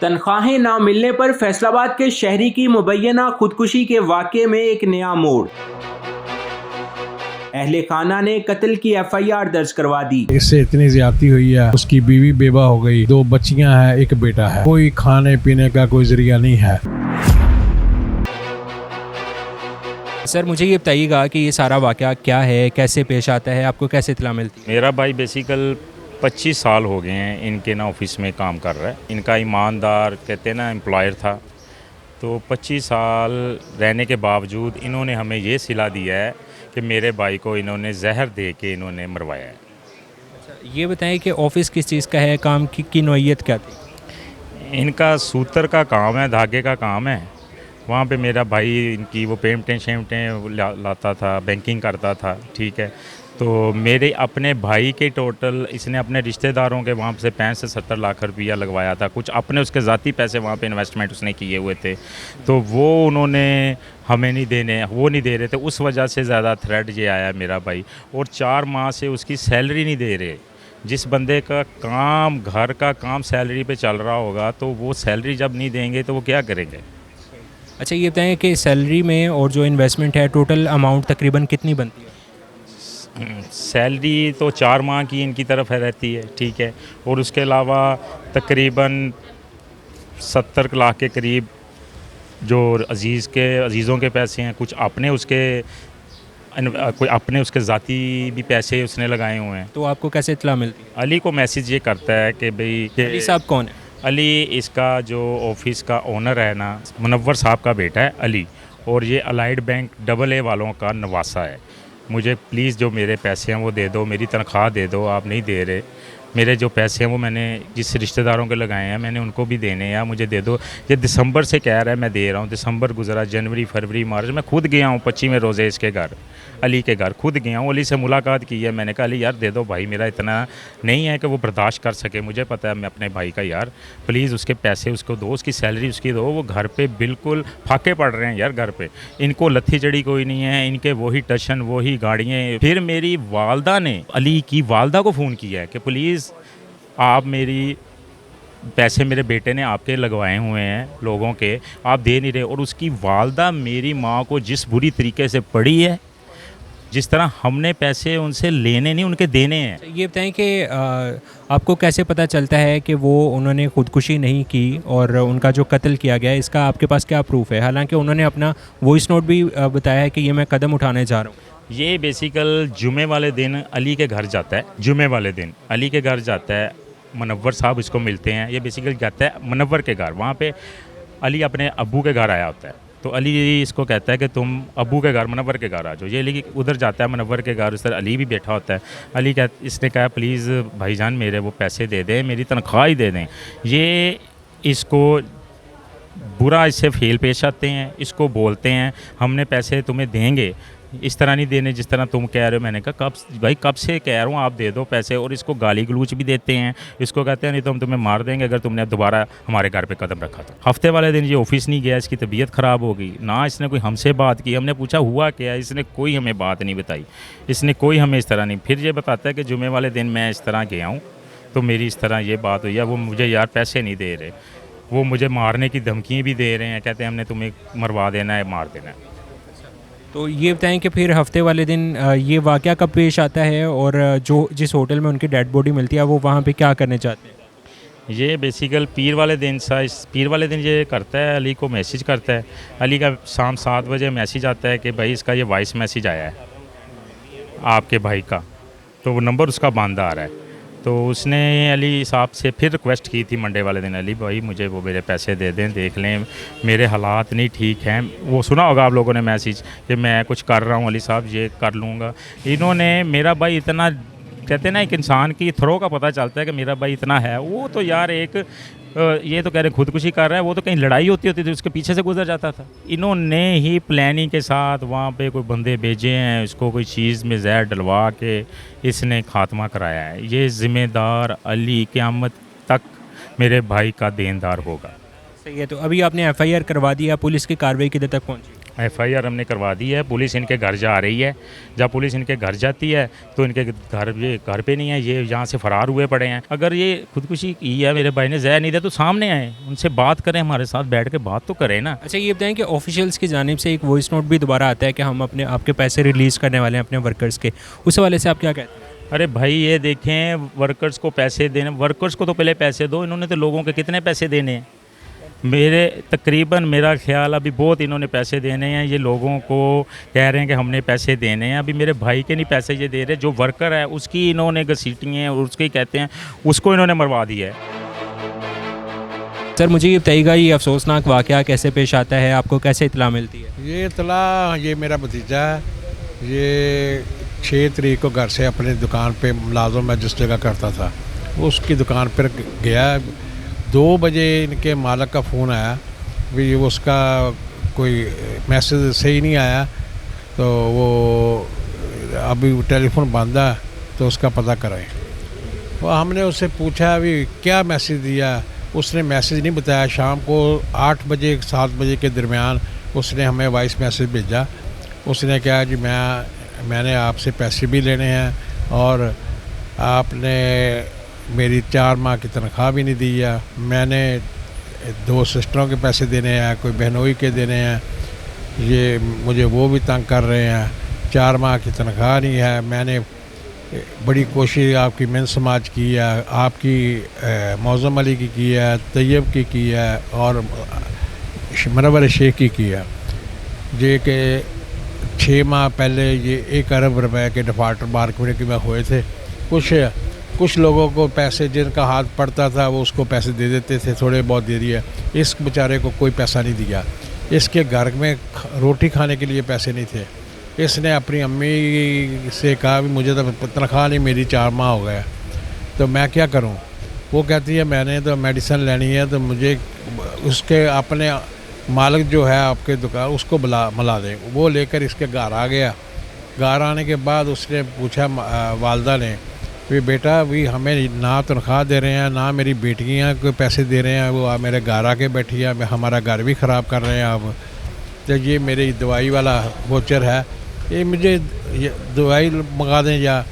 तनख्वाहें ना मिलने पर फैसलाबाद के शहरी की मुबैना खुदकुशी के वाक़े में एक नया मोड़। अहले खाना ने कत्ल की FIR दर्ज करवा दी। इससे इतनी ज्यादती हुई है, उसकी बीवी बेवा हो गई, 2 बच्चियां हैं, 1 बेटा है, कोई खाने पीने का कोई जरिया नहीं है। सर मुझे ये बताइएगा कि ये सारा वाक़या क्या है, कैसे पेश आता है, आपको कैसे इत्तला मिलती है? मेरा भाई बेसिकल 25 साल हो गए हैं इनके ना ऑफिस में काम कर रहा है। इनका ईमानदार कहते हैं ना एम्प्लॉयर था, तो 25 साल रहने के बावजूद इन्होंने हमें ये सिला दिया है कि मेरे भाई को इन्होंने जहर दे के इन्होंने मरवाया है। अच्छा, ये बताएं कि ऑफ़िस किस चीज़ का है, काम की नौइयत क्या थी? इनका सूतर का काम है, धागे का काम है। वहाँ पे मेरा भाई इनकी वो पेमटें शेमटें लाता था, बैंकिंग करता था, ठीक है। तो मेरे अपने भाई के टोटल इसने अपने रिश्तेदारों के वहाँ से 65 से 70 लाख रुपया लगवाया था। कुछ अपने उसके ज़ाती पैसे वहाँ पे इन्वेस्टमेंट उसने किए हुए थे, तो वो उन्होंने हमें नहीं देने, वो नहीं दे रहे थे। उस वजह से ज़्यादा थ्रेट ये आया मेरा भाई, और 4 माह से उसकी सैलरी नहीं दे रहे। जिस बंदे का काम, घर का काम सैलरी पे चल रहा होगा, तो वो सैलरी जब नहीं देंगे तो वो क्या करेंगे? अच्छा, ये बताएं कि सैलरी में और जो इन्वेस्टमेंट है टोटल अमाउंट तकरीबन कितनी बनती है? सैलरी तो 4 माह की इनकी तरफ है रहती है, ठीक है, और उसके अलावा तकरीबन 70 लाख के करीब जो अजीज़ों के पैसे हैं, कुछ अपने उसके कोई अपने उसके ज़ाती भी पैसे उसने लगाए हुए हैं। तो आपको कैसे इत्तला मिलती है? अली को मैसेज ये करता है कि भाई अली साहब कौन है? अली इसका जो ऑफिस का ओनर है ना, मुनव्वर साहब का बेटा है अली, और ये अलाइड बैंक AA वालों का नवासा है। मुझे प्लीज़ जो मेरे पैसे हैं वो दे दो, मेरी तनख्वाह दे दो, आप नहीं दे रहे। मेरे जो पैसे हैं वो मैंने जिस रिश्तेदारों के लगाए हैं मैंने उनको भी देने हैं, मुझे दे दो। ये दिसंबर से कह रहा है मैं दे रहा हूँ, दिसंबर गुजरा, जनवरी, फरवरी, मार्च, मैं खुद गया हूँ 25वें रोज़े इसके घर, अली के घर खुद गया हूँ। अली से मुलाकात की है मैंने, कहा अली यार दे दो भाई, मेरा इतना नहीं है कि वो बर्दाश्त कर सके, मुझे पता है मैं अपने भाई का, यार प्लीज़ उसके पैसे उसको दो, उसकी सैलरी उसकी दो। वो घर पे बिल्कुल फाके पड़ रहे हैं यार घर पे, इनको लत्थी जड़ी कोई नहीं है, इनके वही टशन वही गाड़ियाँ। फिर मेरी वालदा ने अली की वालदा को फ़ोन किया है कि प्लीज़ आप मेरी पैसे मेरे बेटे ने आपके लगवाए हुए हैं लोगों के, आप दे नहीं रहे। और उसकी वालदा मेरी माँ को जिस बुरी तरीके से पड़ी है, जिस तरह हमने पैसे उनसे लेने नहीं उनके देने हैं। ये बताएं कि आपको कैसे पता चलता है कि वो उन्होंने खुदकुशी नहीं की और उनका जो कत्ल किया गया है, इसका आपके पास क्या प्रूफ है? हालांकि उन्होंने अपना वॉइस नोट भी बताया है कि ये मैं कदम उठाने जा रहा हूँ। ये बेसिकल जुमे वाले दिन अली के घर जाता है, जुमे वाले दिन अली के घर जाता है, मुनव्वर साहब इसको मिलते हैं। ये बेसिकली जाता है मुनव्वर के घर, वहाँ पे अली अपने अब्बू के घर आया होता है, तो अली इसको कहता है कि तुम अब्बू के घर मुनव्वर के घर आ जाओ। ये अली उधर जाता है मुनव्वर के घर, उस तरह अली भी बैठा होता है। इसने कहा प्लीज़ भाईजान मेरे वो पैसे दे दें, मेरी तनख्वाह ही दे दें। ये इसको बुरा इससे फेल पेश आते हैं, इसको बोलते हैं हमने पैसे तुम्हें देंगे, इस तरह नहीं देने जिस तरह तुम कह रहे हो। मैंने कहा कब भाई, कब से कह रहा हूँ आप दे दो पैसे। और इसको गाली गलूच भी देते हैं, इसको कहते हैं नहीं तो हम तुम्हें मार देंगे अगर तुमने दोबारा हमारे घर पे कदम रखा। तो हफ्ते वाले दिन ये ऑफिस नहीं गया, इसकी तबीयत ख़राब हो गई, ना इसने कोई हमसे बात की। हमने पूछा हुआ क्या, इसने कोई हमें बात नहीं बताई, इसने कोई हमें इस तरह नहीं। फिर ये बताता है कि जुमे वाले दिन मैं इस तरह गया हूँ तो मेरी इस तरह ये बात हुई है, वो मुझे यार पैसे नहीं दे रहे, वो मुझे मारने की धमकियाँ भी दे रहे हैं, कहते हैं हमने तुम्हें मरवा देना है, मार देना है। तो ये बताएं कि फिर हफ्ते वाले दिन ये वाक़या कब पेश आता है और जो जिस होटल में उनकी डेड बॉडी मिलती है वो वहाँ पे क्या करने चाहते हैं? ये बेसिकल पीर वाले दिन पीर वाले दिन ये करता है, अली को मैसेज करता है। अली का शाम 7 बजे मैसेज आता है कि भाई इसका ये वॉइस मैसेज आया है आपके भाई का, तो वो नंबर उसका बंद आ रहा है। तो उसने अली साहब से फिर रिक्वेस्ट की थी मंडे वाले दिन, अली भाई मुझे वो मेरे पैसे दे दें, देख लें मेरे हालात नहीं ठीक हैं। वो सुना होगा आप लोगों ने मैसेज कि मैं कुछ कर रहा हूँ अली साहब, ये कर लूँगा। इन्होंने मेरा भाई इतना, कहते हैं ना एक इंसान की थ्रो का पता चलता है कि मेरा भाई इतना है। वो तो यार एक ये तो कह रहे खुदकुशी कर रहा है, वो तो कहीं लड़ाई होती थी उसके पीछे से गुजर जाता था। इन्होंने ही प्लानिंग के साथ वहाँ पे कोई बंदे भेजे हैं, उसको कोई चीज़ में जहर डलवा के इसने खात्मा कराया है। ये ज़िम्मेदार अली क़यामत तक मेरे भाई का देनदार होगा। सही है। तो अभी आपने FIR करवा दिया, पुलिस की कार्रवाई किधर तक पहुँची? FIR हमने करवा दी है, पुलिस इनके घर जा रही है। जब पुलिस इनके घर जाती है तो इनके ये घर पे नहीं है, ये यहाँ से फ़रार हुए पड़े हैं। अगर ये खुदकुशी की है, मेरे भाई ने जहर नहीं दिया, तो सामने आए, उनसे बात करें, हमारे साथ बैठ के बात तो करें ना। अच्छा, ये बताएं कि ऑफिशियल्स की जानिब से एक वॉइस नोट भी दोबारा आता है कि हम अपने आपके पैसे रिलीज़ करने वाले हैं अपने वर्कर्स के, उस हवाले से आप क्या कहते हैं? अरे भाई ये देखें, वर्कर्स को पैसे देने, वर्कर्स को तो पहले पैसे दो। इन्होंने तो लोगों के कितने पैसे देने हैं? मेरा ख्याल अभी बहुत इन्होंने पैसे देने हैं। ये लोगों को कह रहे हैं कि हमने पैसे देने हैं। अभी मेरे भाई के नहीं पैसे ये दे रहे, जो वर्कर है उसकी इन्होंने घसीटी हैं और उसके कहते हैं उसको इन्होंने मरवा दिया है। सर, मुझे ये बताइएगा, ये अफसोसनाक वाक़या कैसे पेश आता है, आपको कैसे इत्तला मिलती है? ये इतला, ये मेरा भतीजा है, ये 6 तरीक को घर से अपनी दुकान पे मुलाजम मैं जिस जगह करता था उसकी दुकान पर गया। 2 बजे इनके मालिक का फ़ोन आया, भी उसका कोई मैसेज सही नहीं आया, तो वो अभी टेलीफोन बंद है तो उसका पता करें। तो हमने उससे पूछा अभी क्या मैसेज दिया, उसने मैसेज नहीं बताया। शाम को 8 बजे 7 बजे के दरमियान उसने हमें वॉइस मैसेज भेजा। उसने कहा जी मैंने आपसे पैसे भी लेने हैं और आपने मेरी 4 माह की तनख्वाह भी नहीं दी है। मैंने 2 सिस्टरों के पैसे देने हैं, कोई बहनोई के देने हैं, ये मुझे वो भी तंग कर रहे हैं। 4 माह की तनख्वाह नहीं है। मैंने बड़ी कोशिश आपकी मिन समाज की है, आपकी मौज़म अली की है, तैयब की है और मनवर शेख की है। ये कि 6 माह पहले ये 1 अरब रुपए के डिफ़ॉल्टर मार्केट में हुए थे। कुछ लोगों को पैसे जिनका हाथ पड़ता था वो उसको पैसे दे देते थे, थोड़े बहुत दे दिए। इस बेचारे को कोई पैसा नहीं दिया। इसके घर में रोटी खाने के लिए पैसे नहीं थे। इसने अपनी अम्मी से कहा भी मुझे तो तनख्वाह नहीं, मेरी 4 माह हो गया, तो मैं क्या करूं? वो कहती है मैंने तो मेडिसिन लेनी है, तो मुझे उसके अपने मालिक जो है आपके दुकान उसको मिला दें। वो लेकर इसके घर आ गया। घर आने के बाद उसने पूछा वालदा ने भी बेटा भी हमें ना तनख्वाह दे रहे हैं, ना मेरी बेटियाँ को पैसे दे रहे हैं, वो मेरे घर आके बैठी है, हमारा घर भी ख़राब कर रहे हैं आप। तो ये मेरी दवाई वाला वोचर है, ये मुझे दवाई मंगा दें या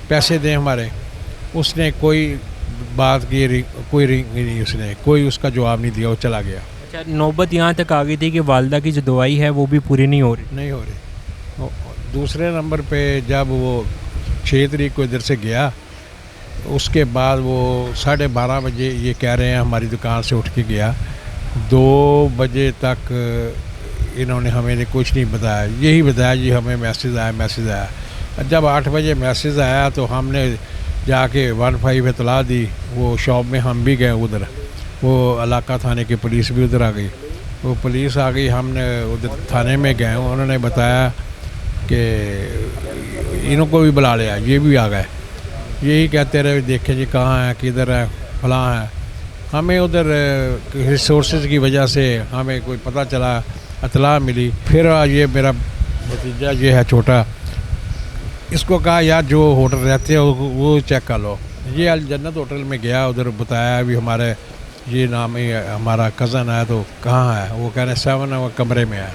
पैसे दें हमारे। उसने कोई बात की, कोई रिंग नहीं, उसने कोई उसका जवाब नहीं दिया, वो चला गया। अच्छा, नौबत यहाँ तक आ गई थी कि वालदा की जो दवाई है वो भी पूरी नहीं हो रही। दूसरे नंबर पे जब वो 6 तरीक को इधर से गया, उसके बाद वो 12:30 बजे ये कह रहे हैं हमारी दुकान से उठ के गया। 2 बजे तक इन्होंने हमें कुछ नहीं बताया, यही बताया जी हमें मैसेज आया। जब 8 बजे मैसेज आया तो हमने जाके 15 इतला दी। वो शॉप में हम भी गए उधर, वो इलाका थाने की पुलिस भी उधर आ गई। वो पुलिस आ गई, हमने उधर थाने में गए, उन्होंने बताया कि इनको भी बुला लिया, ये भी आ गए। यही कहते रहे देखें जी कहाँ है, किधर है, फलां है। हमें उधर रिसोर्सेज की वजह से हमें कोई पता चला, इतला मिली। फिर ये मेरा भतीजा ये है छोटा, इसको कहा यार जो होटल रहते हैं वो चेक कर लो। ये अल जन्नत होटल में गया, उधर बताया भी हमारे ये नाम ही हमारा कज़न है, तो कहाँ है? वो कह रहे 7 नंबर कमरे में है।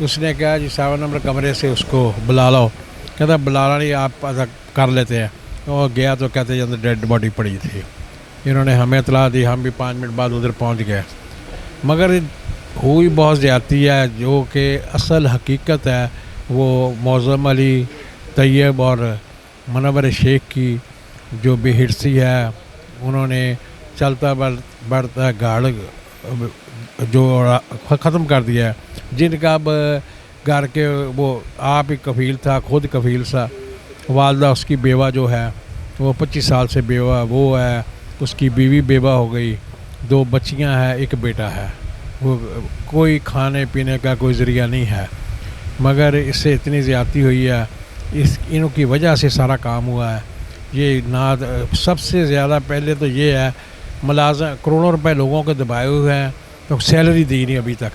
उसने कहा जी 7 नंबर कमरे से उसको बुला लो। कहता बुलाना नहीं, आप ऐसा कर लेते हैं। और गया तो कहते अंदर डेड बॉडी पड़ी थी। इन्होंने हमें इतला दी, हम भी 5 मिनट बाद उधर पहुंच गए। मगर हुई बहुत ज़्यादती है, जो कि असल हकीकत है वो मौज़म अली, तैयब और मनवर शेख की जो बेहिरसी है, उन्होंने चलता बढ़ता गाड़ जो ख़त्म कर दिया है। जिनका अब घर के वो आप ही कफ़ील था, खुद कफ़ील सा। वालदा उसकी बेवा जो है वो 25 साल से बेवा वो है, उसकी बीवी बेवा हो गई, 2 बच्चियां हैं, 1 बेटा है। वो कोई खाने पीने का कोई ज़रिया नहीं है। मगर इससे इतनी ज़्यादती हुई है, इनकी वजह से सारा काम हुआ है। ये ना सबसे ज़्यादा पहले तो ये है मुलाज़म करोड़ों रुपए लोगों को दबाए हुए हैं, तो सैलरी दी नहीं अभी तक।